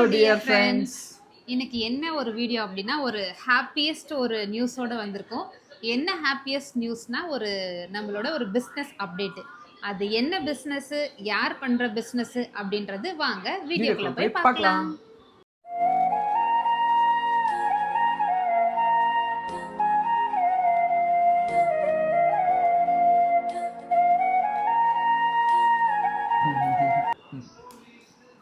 dear friends. இன்னைக்கு என்ன ஒரு வீடியோ அப்படின்னா ஒரு ஹாப்பியஸ்ட் ஒரு நியூஸோட வந்திருக்கோம். என்ன ஹாப்பியஸ்ட் நியூஸ்னா நம்மளோட ஒரு பிஸ்னஸ் அப்டேட். அது என்ன பிஸ்னஸ், யார் பண்ற பிஸ்னஸ் அப்படின்றது வாங்க வீடியோக்குள்ள போய் பார்க்கலாம்.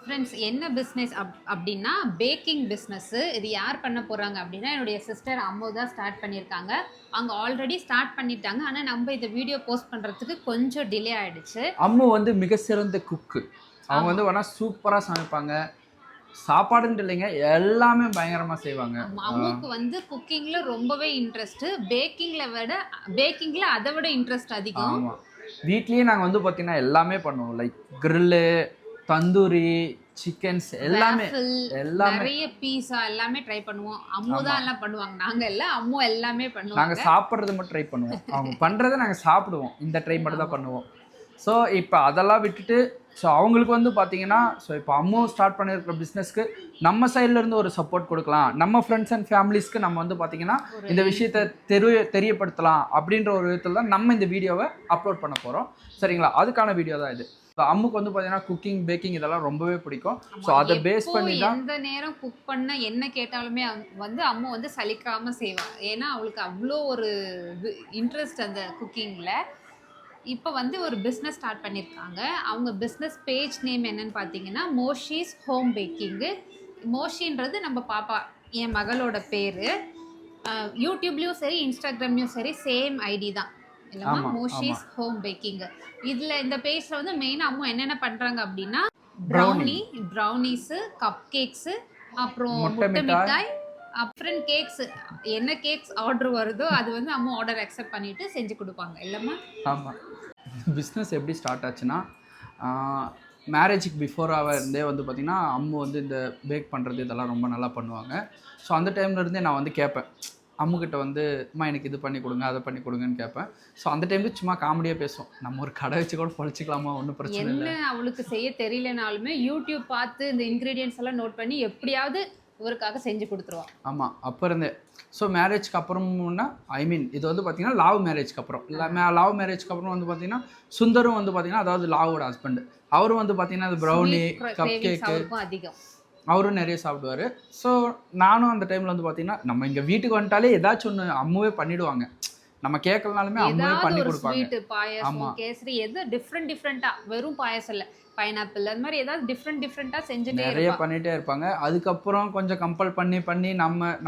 ஃப்ரெண்ட்ஸ், என்ன பிஸ்னஸ் அப்படின்னா பேக்கிங் பிஸ்னஸ்ஸு. இது யார் பண்ண போகிறாங்க அப்படின்னா என்னுடைய சிஸ்டர் அம்மு தான் ஸ்டார்ட் பண்ணியிருக்காங்க. அவங்க ஆல்ரெடி ஸ்டார்ட் பண்ணிட்டாங்க. ஆனால் நம்ம இந்த வீடியோ போஸ்ட் பண்ணுறதுக்கு கொஞ்சம் டிலே ஆகிடுச்சு. அம்மு வந்து மிக சிறந்த குக்கு. அவங்க வந்து வேணால் சூப்பராக சமைப்பாங்க. சாப்பாடுன்னு இல்லைங்க, எல்லாமே பயங்கரமாக செய்வாங்க. அம்முக்கு வந்து குக்கிங்கில் ரொம்பவே இன்ட்ரெஸ்ட்டு. பேக்கிங்கில் அதை விட இன்ட்ரெஸ்ட் அதிகம். ஆமாம், வீட்லேயே நாங்கள் வந்து பார்த்தீங்கன்னா எல்லாமே பண்ணுவோம். லைக் கிரில்லு, தந்தூரி, சிக்கன்ஸ் எல்லாமே நிறைய பீஸா எல்லாமே ட்ரை பண்ணுவோம். அம்மு தான் எல்லாம் பண்ணுவாங்க, நாங்க எல்லாம் அம்மு எல்லாமே பண்ணுவோம். நாங்க சாப்பிட்றது மட்டும் ட்ரை பண்ணுவோம், அவங்க பண்றதை நாங்க சாப்பிடுவோம். இந்த ட்ரை மட்டும் தான் பண்ணுவோம். ஸோ இப்போ அதெல்லாம் விட்டுட்டு ஸோ அவங்களுக்கு வந்து பார்த்தீங்கன்னா ஸோ இப்போ அம்மு ஸ்டார்ட் பண்ணியிருக்கிற பிஸ்னஸ்க்கு நம்ம சைட்லேருந்து ஒரு சப்போர்ட் கொடுக்கலாம். நம்ம ஃப்ரெண்ட்ஸ் அண்ட் ஃபேமிலிஸ்க்கு நம்ம வந்து பார்த்தீங்கன்னா இந்த விஷயத்தை தெரியப்படுத்தலாம் அப்படின்ற ஒரு விதத்தில் தான் நம்ம இந்த வீடியோவை அப்லோட் பண்ண போகிறோம். சரிங்களா? அதுக்கான வீடியோ தான் இது. அம்முக்கு வந்து பார்த்தீங்கன்னா குக்கிங், பேக்கிங் இதெல்லாம் ரொம்பவே பிடிக்கும். ஸோ அதை பேஸ் பண்ணி தான் எந்த நேரம் குக் பண்ண என்ன கேட்டாலுமே வந்து அம்மு வந்து சலிக்காம செய்வாங்க. ஏன்னா அவளுக்கு அவ்வளோ ஒரு இன்ட்ரெஸ்ட் அந்த குக்கிங்கில். இப்போ வந்து ஒரு பிஸ்னஸ் ஸ்டார்ட் பண்ணியிருக்காங்க. அவங்க பிஸ்னஸ் பேஜ் நேம் என்னன்னு பார்த்தீங்கன்னா மோஷிஸ் ஹோம் பேக்கிங்கு. மோஷின்றது நம்ம பாப்பா, என் மகளோட பேர். யூடியூப்லேயும் சரி இன்ஸ்டாகிராம்லேயும் சரி சேம் ஐடி தான் இல்லைம்மா, மோஷிஸ் ஹோம் பேக்கிங். இதில் இந்த பேஜில் வந்து மெயினாக அம்மா என்னென்ன பண்ணுறாங்க அப்படின்னா ப்ரௌனிஸு, கப் கேக்ஸு, அப்புறம் முட்டை மிட்டாய், அப்புறம் கேக்ஸ். என்ன கேக்ஸ் ஆர்டர் வருதோ அது வந்து அம்மா ஆர்டர் அக்செப்ட் பண்ணிட்டு செஞ்சு கொடுப்பாங்க இல்லைம்மா? ஆமாம். பிஸ்னஸ் எப்படி ஸ்டார்ட் ஆச்சுன்னா மேரேஜுக்கு பிஃபோராக இருந்தே வந்து பார்த்திங்கன்னா அம்மு வந்து இந்த பேக் பண்ணுறது இதெல்லாம் ரொம்ப நல்லா பண்ணுவாங்க. ஸோ அந்த டைம்லேருந்தே நான் வந்து கேட்பேன் அம்முக்கிட்ட வந்து, அம்மா எனக்கு இது பண்ணி கொடுங்க, அதை பண்ணி கொடுங்கன்னு கேட்பேன். ஸோ அந்த டைமுக்கு சும்மா காமெடியாக பேசுவோம், நம்ம ஒரு கடை வச்சு கூட பொழைச்சிக்கலாமா, ஒன்றும் பிரச்சனை இல்லை. என்ன அவளுக்கு செய்ய தெரியலனாலுமே யூடியூப் பார்த்து இந்த இன்க்ரீடியன்ஸ் எல்லாம் நோட் பண்ணி எப்படியாவது இவருக்காக செஞ்சு கொடுத்துருவான். ஆமாம், அப்போ இருந்தே. ஸோ மேரேஜ்க்கு அப்புறம்னா இது வந்து பார்த்தீங்கன்னா லாவ் மேரேஜ்க்கு அப்புறம் லாவ் மேரேஜ்க்கு அப்புறம் வந்து பார்த்தீங்கன்னா சுந்தரும் வந்து பார்த்தீங்கன்னா, அதாவது லாவோட ஹஸ்பண்ட், அவரும் வந்து பார்த்தீங்கன்னா அது ப்ரௌனி, கப் கேக்கு அதிகம் அவரும் நிறைய சாப்பிடுவார். ஸோ நானும் அந்த டைமில் வந்து பார்த்தீங்கன்னா நம்ம இங்கே வீட்டுக்கு வந்துட்டாலே ஏதாச்சும் ஒன்று அம்முவே பண்ணிவிடுவாங்க. நம்ம கேட்கலனாலுமே அம்முவே பண்ணி கொடுப்பாங்க. பாயாசம், கேசரி, எது டிஃப்ரெண்ட்டாக, வெறும் பாயாசம் இல்லை, பைனாப்பிள், அந்த மாதிரி ஏதாவது டிஃப்ரெண்ட்டாக செஞ்சுட்டே நிறைய பண்ணிகிட்டே இருப்பாங்க. அதுக்கப்புறம் கொஞ்சம் கம்பல் பண்ணி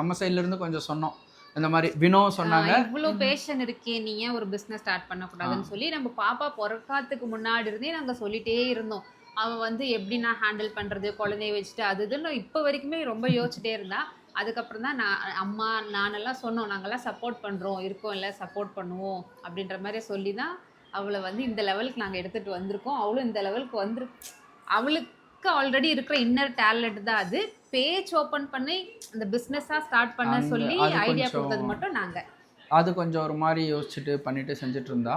நம்ம சைட்லேருந்து கொஞ்சம் சொன்னோம். இந்த மாதிரி வினோ சொன்னாங்க, இவ்வளோ பேஷன் இருக்கே, நீ ஏன் ஒரு பிஸ்னஸ் ஸ்டார்ட் பண்ணக்கூடாதுன்னு சொல்லி நம்ம பாப்பா பிறக்காத்துக்கு முன்னாடி இருந்தே நாங்கள் சொல்லிகிட்டே இருந்தோம். அவள் வந்து எப்படி நான் ஹேண்டில் பண்ணுறது, குழந்தைய வச்சுட்டு அது இதுன்னு இப்போ வரைக்குமே ரொம்ப யோசிச்சுட்டே இருந்தா. அதுக்கப்புறம் தான் நானெல்லாம் சொன்னோம், நாங்கள்லாம் சப்போர்ட் பண்ணுறோம், இருக்கோம், இல்லை சப்போர்ட் பண்ணுவோம் அப்படின்ற மாதிரி சொல்லி தான் அவளை வந்து இந்த லெவலுக்கு நாங்கள் எடுத்துகிட்டு வந்திருக்கோம். அவளும் இந்த லெவலுக்கு அவளுக்கு ஆல்ரெடி இருக்கிற இன்னர் டேலண்ட் தான் அது. பேஜ் ஓப்பன் பண்ணி அந்த பிஸ்னஸாக ஸ்டார்ட் பண்ண சொல்லி ஐடியா கொடுத்தது மட்டும் நாங்கள். அது கொஞ்சம் ஒரு மாதிரி யோசிச்சுட்டு பண்ணிட்டு செஞ்சுட்டு இருந்தா.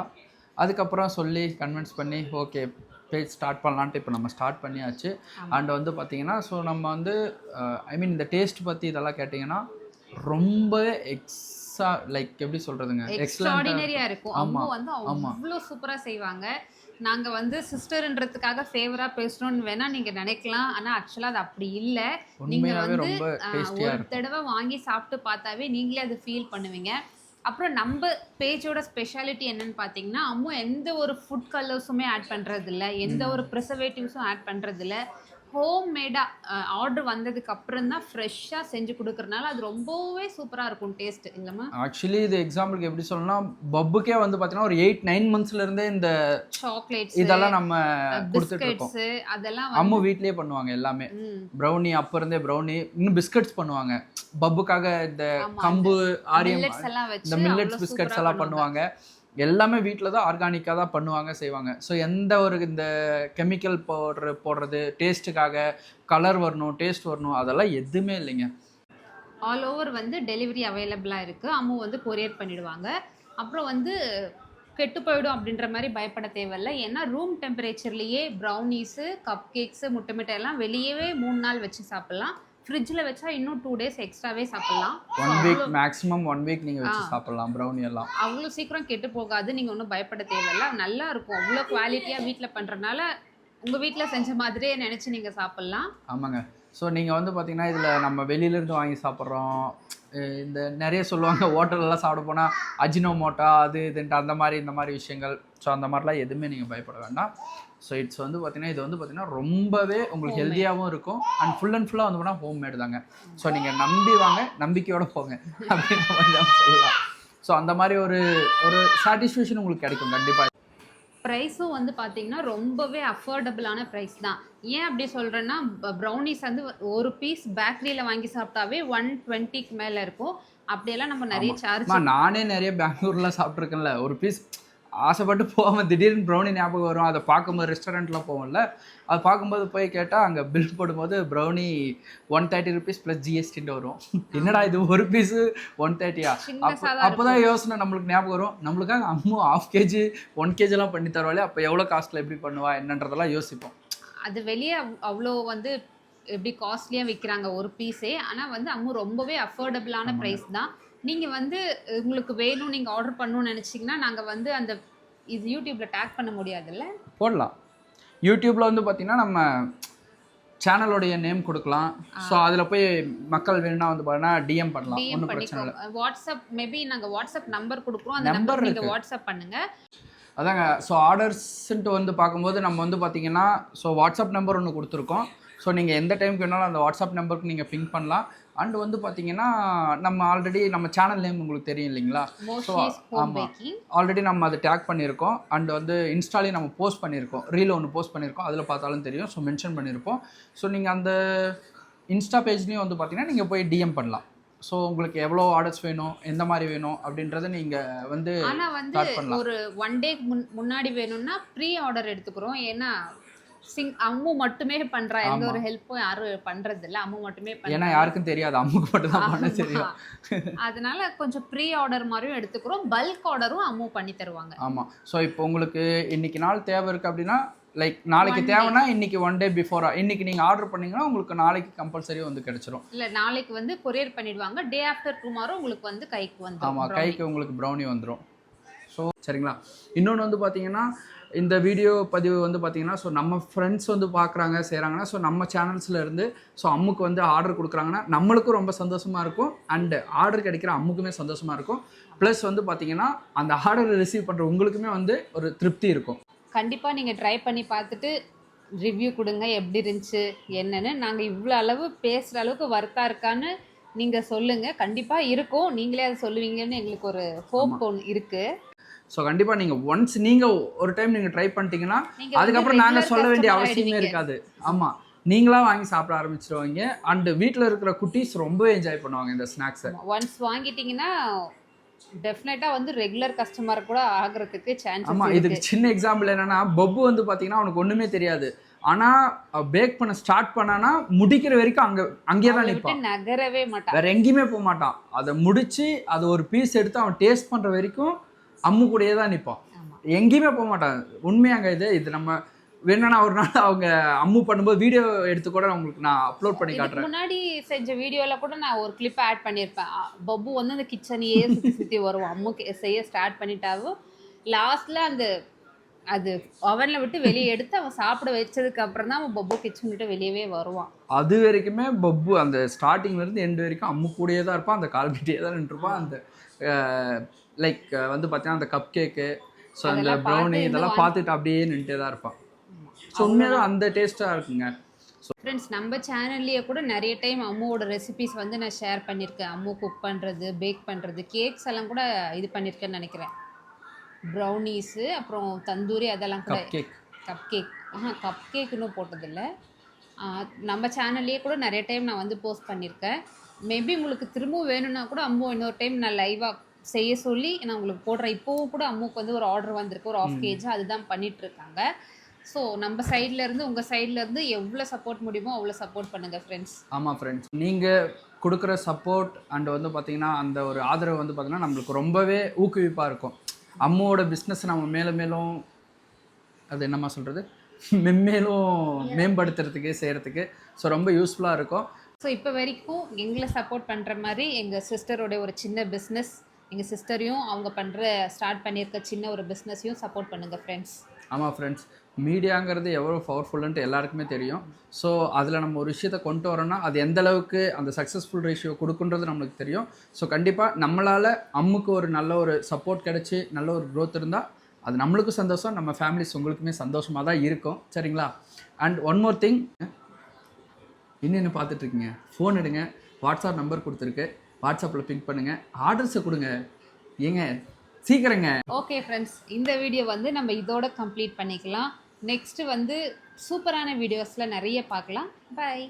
அதுக்கப்புறம் சொல்லி கன்வின்ஸ் பண்ணி ஓகே பேஜ் ஸ்டார்ட் பண்ணலான்ட்டு இப்போ நம்ம ஸ்டார்ட் பண்ணியாச்சு. அண்ட் வந்து பார்த்தீங்கன்னா ஸோ நம்ம வந்து இந்த டேஸ்ட் பற்றி இதெல்லாம் கேட்டிங்கன்னா ரொம்ப லைக் எப்படி சொல்கிறதுங்க, எக்ஸ்ட்ராடினரியாக இருக்கும். அம்மா வந்து அவ்வளோ சூப்பராக செய்வாங்க. நாங்கள் வந்து சிஸ்டர்ன்றதுக்காக ஃபேவராக பேசணும்னு வேணால் நீங்கள் நினைக்கலாம், ஆனால் ஆக்சுவலாக அது அப்படி இல்லை. நீங்கள் வந்து ஒரு தடவை வாங்கி சாப்பிட்டு பார்த்தாவே நீங்களே அது ஃபீல் பண்ணுவீங்க. அப்புறம் நம்ம பேஜோட ஸ்பெஷாலிட்டி என்னன்னு பார்த்தீங்கன்னா அம்மா எந்த ஒரு ஃபுட் கலர்ஸுமே ஆட் பண்ணுறதில்ல, எந்த ஒரு ப்ரிசர்வேட்டிவ்ஸும் ஆட் பண்ணுறதில்ல. ஹோம் மேடாக ஆர்டர் வந்ததுக்கு அப்புறம் தான் ஃப்ரெஷ்ஷாக செஞ்சு கொடுக்குறதுனால அது ரொம்பவே சூப்பராக இருக்கும் டேஸ்ட் இல்லைம்மா? ஆக்சுவலி இது எக்ஸாம்பிளுக்கு எப்படி சொல்லணும்னா பப்புக்கே வந்து பார்த்தீங்கன்னா ஒரு 8-9 மந்த்ஸ்லேருந்தே இந்த சாக்லேட்ஸ் இதெல்லாம் நம்ம கொடுத்துட்டு இருக்கோம். அதெல்லாம் அம்மா வீட்லேயே பண்ணுவாங்க எல்லாமே. ப்ரௌனி, அப்போ இருந்தே ப்ரௌனி, இன்னும் பிஸ்கட்ஸ் பண்ணுவாங்க பப்புக்காக. இந்த கம்பு, ஆரியம், இந்த மில்லட்ஸ் பிஸ்கட்ஸ் எல்லாம் பண்ணுவாங்க. எல்லாமே வீட்டில் தான் ஆர்கானிக்காக தான் பண்ணுவாங்க, செய்வாங்க. ஸோ எந்த ஒரு இந்த கெமிக்கல் போடுறது டேஸ்ட்டுக்காக, கலர் வரணும், டேஸ்ட் வரணும், அதெல்லாம் எதுவுமே இல்லைங்க. ஆல் ஓவர் வந்து டெலிவரி அவைலபிளாக இருக்குது. அம்மா வந்து கொரியர் பண்ணிவிடுவாங்க. அப்புறம் வந்து கெட்டு போயிடும் அப்படின்ற மாதிரி பயப்பட தேவையில்ல. ஏன்னா ரூம் டெம்பரேச்சர்லேயே ப்ரௌனீஸு, கப் கேக்ஸு, முட்டை மிட்டாய் எல்லாம் வெளியவே 3 நாள் வச்சு சாப்பிட்லாம். ஃப்ரிட்ஜில் வச்சா இன்னும் 2 டேஸ் எக்ஸ்ட்ராவே சாப்பிட்லாம். 1 வீக் மேக்ஸிமம் 1 வீக் நீங்கள் வச்சு சாப்பிட்லாம் ப்ரௌனி எல்லாம். அவ்வளோ சீக்கிரம் கெட்டு போகாது. நீங்கள் ஒன்றும் பயப்பட தேவையில்ல. நல்லா இருக்கும். அவ்வளோ குவாலிட்டியாக வீட்டில் பண்ணுறதுனால உங்கள் வீட்டில் செஞ்ச மாதிரியே நினச்சி நீங்கள் சாப்பிட்லாம். ஆமாங்க. ஸோ நீங்கள் வந்து பார்த்தீங்கன்னா இதில் நம்ம வெளியிலேருந்து வாங்கி சாப்பிட்றோம். இந்த நிறைய சொல்லுவாங்க ஹோட்டலெல்லாம் சாப்பிட போனால் அஜினோமோட்டா அது இதுன்ட்டு அந்த மாதிரி இந்த மாதிரி விஷயங்கள். ஸோ அந்த மாதிரிலாம் எதுவுமே நீங்கள் பயப்பட வேண்டாம். ஸோ இட்ஸ் வந்து பார்த்தீங்கன்னா இது வந்து பார்த்தீங்கன்னா ரொம்பவே உங்களுக்கு ஹெல்த்தியாகவும் இருக்கும். அண்ட் ஃபுல் அண்ட் ஃபுல்லாக வந்து போனால் ஹோம் மேடு தாங்க. ஸோ நீங்கள் நம்பி வாங்க, நம்பிக்கையோடு போங்க அப்படின்ற மாதிரி தான் சொல்லலாம். ஸோ அந்த மாதிரி ஒரு சாட்டிஸ்ஃபேக்ஷன் உங்களுக்கு கிடைக்கும் கண்டிப்பாக. ப்ரைஸும் வந்து பார்த்தீங்கன்னா ரொம்பவே அஃபோர்டபுளான ப்ரைஸ் தான். ஏன் அப்படி சொல்கிறேன்னா ப்ரௌனிஸ் வந்து ஒரு பீஸ் பேக்கரியில் வாங்கி சாப்பிட்டாவே 120க்கு மேலே இருக்கும். அப்படியெல்லாம் நம்ம நிறைய சார்ஜ். நானே நிறைய பெங்களூர்லாம் சாப்பிட்ருக்கேன்ல. ஒரு பீஸ் ஆசைப்பட்டு போகாமல் திடீர்னு ப்ரௌனி ஞாபகம் வரும். அதை பார்க்கும்போது ரெஸ்டாரண்ட்லாம் போவோம்ல, அது பார்க்கும்போது போய் கேட்டால் அங்கே பில் போடும்போது ப்ரௌனி 130 rupees + GSTன்னு வரும். என்னடா இது ஒரு பீஸு 130யா? அப்போ தான் யோசனை நம்மளுக்கு ஞாபகம் வரும். நம்மளுக்காக அம்மா 1/2 kg 1 kgலாம் பண்ணி தருவாளே, அப்போ எவ்வளோ காஸ்ட்டில் எப்படி பண்ணுவா என்னன்றதெல்லாம் யோசிப்போம். அது வெளியே அவ்வளோ வந்து எப்படி காஸ்ட்லியாக விற்கிறாங்க ஒரு பீஸே. ஆனால் வந்து அம்மு ரொம்பவே அஃபோர்டபுளான ப்ரைஸ் தான். நீங்கள் வந்து உங்களுக்கு வேணும், நீங்கள் ஆர்டர் பண்ணணும்னு நினச்சிங்கன்னா நாங்கள் வந்து அந்த இது யூடியூப்பில் டேக் பண்ண முடியாதுல்ல, போடலாம். யூடியூப்பில் வந்து பார்த்திங்கன்னா நம்ம சேனலோடைய நேம் கொடுக்கலாம். ஸோ அதில் போய் மக்கள் வேணும்னா வந்து பார்த்தீங்கன்னா டிஎம் பண்ணலாம், ஒன்றும் பிரச்சனை இல்லை. வாட்ஸ்அப் மேபி நாங்கள் வாட்ஸ்அப் நம்பர் கொடுக்குறோம், அந்த நம்பர் நீங்கள் வாட்ஸ்அப் பண்ணுங்கள். அதாங்க. ஸோ ஆர்டர்ஸ்ன்ட்டு வந்து பார்க்கும்போது நம்ம வந்து பார்த்திங்கன்னா ஸோ வாட்ஸ்அப் நம்பர் ஒன்று கொடுத்துருக்கோம். ஸோ நீங்கள் எந்த டைமுக்கு வேணாலும் அந்த வாட்ஸ்அப் நம்பருக்கு நீங்கள் பிங்க் பண்ணலாம். அண்ட் வந்து பார்த்தீங்கன்னா நம்ம ஆல்ரெடி நம்ம சேனல் நேம் உங்களுக்கு தெரியும் இல்லைங்களா? ஸோ ஆமாம், ஆல்ரெடி நம்ம அதை டேக் பண்ணியிருக்கோம். அண்ட் வந்து இன்ஸ்டாலையும் நம்ம போஸ்ட் பண்ணியிருக்கோம், ரீல் ஒன்று போஸ்ட் பண்ணியிருக்கோம், அதில் பார்த்தாலும் தெரியும். ஸோ மென்ஷன் பண்ணியிருப்போம். ஸோ நீங்கள் அந்த இன்ஸ்டா பேஜ்லேயும் வந்து பார்த்தீங்கன்னா நீங்கள் போய் டிஎம் பண்ணலாம். ஸோ உங்களுக்கு எவ்வளோ ஆர்டர்ஸ் வேணும், எந்த மாதிரி வேணும் அப்படின்றத நீங்கள் வந்து ஒரு 1 டே முன்னாடி வேணும்னா ப்ரீ ஆர்டர் எடுத்துக்கிறோம். ஏன்னா அம்மு மட்டுமே பண்றா, எந்த ஒரு ஹெல்ப்பும் யாரும் பண்றது இல்ல, அம்மு மட்டுமே பண்றா. ஏன்னா யாருக்கும் தெரியாது, அம்முக்கு மட்டும் தான் பண்ண தெரியும். அதனால கொஞ்சம் ப்ரீ ஆர்டர் மாதிரியும் எடுத்துக்கிறோம், பல்க் ஆர்டரும் அம்மு பண்ணி தருவாங்க. ஆமா. ஸோ இப்போ உங்களுக்கு இன்னைக்கு நாள் தேவை இருக்கு அப்படின்னா, லைக் நாளைக்கு தேவைன்னா இன்னைக்கு 1 டே பிஃபோரா இன்னைக்கு நீங்க ஆர்டர் பண்ணீங்கன்னா உங்களுக்கு நாளைக்கு கம்பல்சரி வந்து கிடைச்சிரும். இல்ல நாளைக்கு வந்து கொரியர் பண்ணிடுவாங்க. டே ஆஃப்டர் டுமாரோ உங்களுக்கு வந்து கைக்கு வந்துரும். ஆமா, கைக்கு உங்களுக்கு ப்ரௌனி வந்துரும். ஸோ சரிங்களா. இன்னொன்று வந்து பார்த்தீங்கன்னா இந்த வீடியோ பதிவு வந்து பார்த்தீங்கன்னா ஸோ நம்ம ஃப்ரெண்ட்ஸ் வந்து பார்க்குறாங்க செய்கிறாங்கன்னா ஸோ நம்ம சேனல்ஸில் இருந்து ஸோ அம்முக்கு வந்து ஆர்டர் கொடுக்குறாங்கன்னா நம்மளுக்கும் ரொம்ப சந்தோஷமாக இருக்கும். அண்டு ஆர்டர் கிடைக்கிற அம்முக்குமே சந்தோஷமாக இருக்கும். ப்ளஸ் வந்து பார்த்தீங்கன்னா அந்த ஆர்டர் ரிசீவ் பண்ணுற உங்களுக்குமே வந்து ஒரு திருப்தி இருக்கும். கண்டிப்பாக நீங்கள் ட்ரை பண்ணி பார்த்துட்டு ரிவ்யூ கொடுங்க, எப்படி இருந்துச்சு என்னன்னு. நாங்கள் இவ்வளோ அளவு பேசுகிற அளவுக்கு ஒர்த்தாக இருக்கான்னு நீங்கள் சொல்லுங்கள். கண்டிப்பாக இருக்கும், நீங்களே அதை சொல்லுவீங்கன்னு எங்களுக்கு ஒரு ஹோப் ஒன்று இருக்குது. ஸோ கண்டிப்பாக நீங்கள் ஒன்ஸ் நீங்கள் ஒரு டைம் நீங்கள் ட்ரை பண்ணிட்டீங்கன்னா அதுக்கப்புறம் நாங்கள் சொல்ல வேண்டிய அவசியமே இருக்காது. ஆமாம், நீங்களாக வாங்கி சாப்பிட ஆரம்பிச்சிருவாங்க. அண்டு வீட்டில் இருக்கிற குட்டீஸ் ரொம்ப என்ஜாய் பண்ணுவாங்க இந்த ஸ்நாக்ஸை. ஒன்ஸ் வாங்கிட்டீங்கன்னா டெஃபினட்டாக வந்து ரெகுலர் கஸ்டமர் கூட ஆகிறதுக்கு சான்ஸ். ஆமாம், இதுக்கு சின்ன எக்ஸாம்பிள் என்னென்னா பப்பு வந்து பார்த்தீங்கன்னா அவனுக்கு ஒன்றுமே தெரியாது. ஆனால் பேக் பண்ண ஸ்டார்ட் பண்ணானா முடிக்கிற வரைக்கும் அங்கேயே தான் நிற்பான், நகரவே மாட்டான், வேறு எங்கேயுமே போக மாட்டான். அதை முடித்து அதை ஒரு பீஸ் எடுத்து அவன் டேஸ்ட் பண்ணுற வரைக்கும் அம்மு கூடயே தான் நிற்பான், எங்கேயுமே போக மாட்டான். உண்மையாங்க. இது நம்ம வேணும்னா ஒரு நாள் அவங்க அம்மு பண்ணும்போது வீடியோ எடுத்து கூட உங்களுக்கு நான் அப்லோட் பண்ணி காட்டுறேன். முன்னாடி செஞ்ச வீடியோவில் கூட நான் ஒரு கிளிப் ஆட் பண்ணியிருப்பேன். பப்பு வந்து அந்த கிச்சனையே சுற்றி வருவோம், அம்முக்கு செய்ய ஸ்டார்ட் பண்ணிட்டாவும் லாஸ்ட்டில் அது அவனில் விட்டு வெளியே எடுத்து அவன் சாப்பிட வச்சதுக்கு அப்புறம் தான் அவன் பப்பு கிச்சன் விட்டு வெளியவே வருவான். அது வரைக்குமே பப்பு அந்த ஸ்டார்டிங்லேருந்து எண்டு வரைக்கும் அம்மு கூடயே தான் இருப்பான், அந்த கால்கிட்டே தான் நின்றுருப்பான். அந்த லைக் வந்து பார்த்தீங்கன்னா அந்த கப் கேக்கு, ஸோ அந்த ப்ரௌனி இதெல்லாம் பார்த்துட்டு அப்படியே நின்றுட்டே தான் இருப்பான். ஸோ உண்மையாக அந்த டேஸ்ட்டாக இருக்குங்க. ஸோ ஃப்ரெண்ட்ஸ், நம்ம சேனல்லையே கூட நிறைய டைம் அம்முவோட ரெசிபிஸ் வந்து நான் ஷேர் பண்ணியிருக்கேன். அம்மு குக் பண்ணுறது, பேக் பண்ணுறது, கேக்ஸ் எல்லாம் கூட இது பண்ணியிருக்கேன்னு நினைக்கிறேன். ப்ரௌனீஸு, அப்புறம் தந்தூரி, அதெல்லாம் கூட. கப் கேக் இன்னும் போட்டதில்லை. நம்ம சேனல்லையே கூட நிறைய டைம் நான் வந்து போஸ்ட் பண்ணியிருக்கேன். மேபி உங்களுக்கு திரும்பவும் வேணும்னா கூட அம்மு இன்னொரு டைம் நான் லைவாக செய்ய சொல்லி நான் உங்களுக்கு போடுறேன். இப்போவும் கூட அம்முக்கு வந்து ஒரு ஆர்டர் வந்திருக்கு, ஒரு 1/2 kg, அதுதான் பண்ணிகிட்ருக்காங்க. ஸோ நம்ம சைட்லேருந்து உங்கள் சைட்லேருந்து எவ்வளோ சப்போர்ட் முடியுமோ அவ்வளோ சப்போர்ட் பண்ணுங்கள் ஃப்ரெண்ட்ஸ். ஆமாம் ஃப்ரெண்ட்ஸ், நீங்கள் கொடுக்குற சப்போர்ட் அண்ட் வந்து பார்த்திங்கன்னா அந்த ஒரு ஆதரவு வந்து பார்த்திங்கன்னா நம்மளுக்கு ரொம்பவே ஊக்குவிப்பாக இருக்கும். அம்மாவோட பிஸ்னஸ் நம்ம மேலும் மேலும் அது என்னம்மா சொல்கிறது மென்மேலும் மேம்படுத்துறதுக்கு செய்கிறதுக்கு ஸோ ரொம்ப யூஸ்ஃபுல்லாக இருக்கும். ஸோ இப்போ வரைக்கும் எங்களை சப்போர்ட் பண்ணுற மாதிரி எங்கள் சிஸ்டரோட ஒரு சின்ன பிஸ்னஸ், எங்கள் சிஸ்டரையும் அவங்க ஸ்டார்ட் பண்ணியிருக்க சின்ன ஒரு பிஸ்னஸையும் சப்போர்ட் பண்ணுங்கள் ஃப்ரெண்ட்ஸ். ஆமாம் ஃப்ரெண்ட்ஸ், மீடியாங்கிறது எவ்வளோ பவர்ஃபுல்லுன்ட்டு எல்லாருக்குமே தெரியும். ஸோ அதில் நம்ம ஒரு விஷயத்தை கொண்டு வரோன்னா அது எந்த அளவுக்கு அந்த சக்ஸஸ்ஃபுல் ரேஷியோ கொடுக்குன்றது நம்மளுக்கு தெரியும். ஸோ கண்டிப்பாக நம்மளால் அம்முக்கு ஒரு நல்ல ஒரு சப்போர்ட் கிடச்சி நல்ல ஒரு க்ரோத் இருந்தால் அது நம்மளுக்கும் சந்தோஷம், நம்ம ஃபேமிலிஸ் உங்களுக்குமே சந்தோஷமாக தான் இருக்கும். சரிங்களா? அண்ட் ஒன் மோர் திங், இன்னும் பார்த்துட்ருக்கீங்க, ஃபோன் எடுங்க, வாட்ஸ்அப் நம்பர் கொடுத்துருக்கு, வாட்ஸ்அப்பில் பிக் பண்ணுங்கள், ஆர்டர்ஸை கொடுங்க, ஏங்க சீக்கிரங்க. ஓகே ஃப்ரெண்ட்ஸ், இந்த வீடியோ வந்து நம்ம இதோட கம்ப்ளீட் பண்ணிக்கலாம். நெக்ஸ்ட்டு வந்து சூப்பரான வீடியோஸில் நிறைய பார்க்கலாம். பாய்.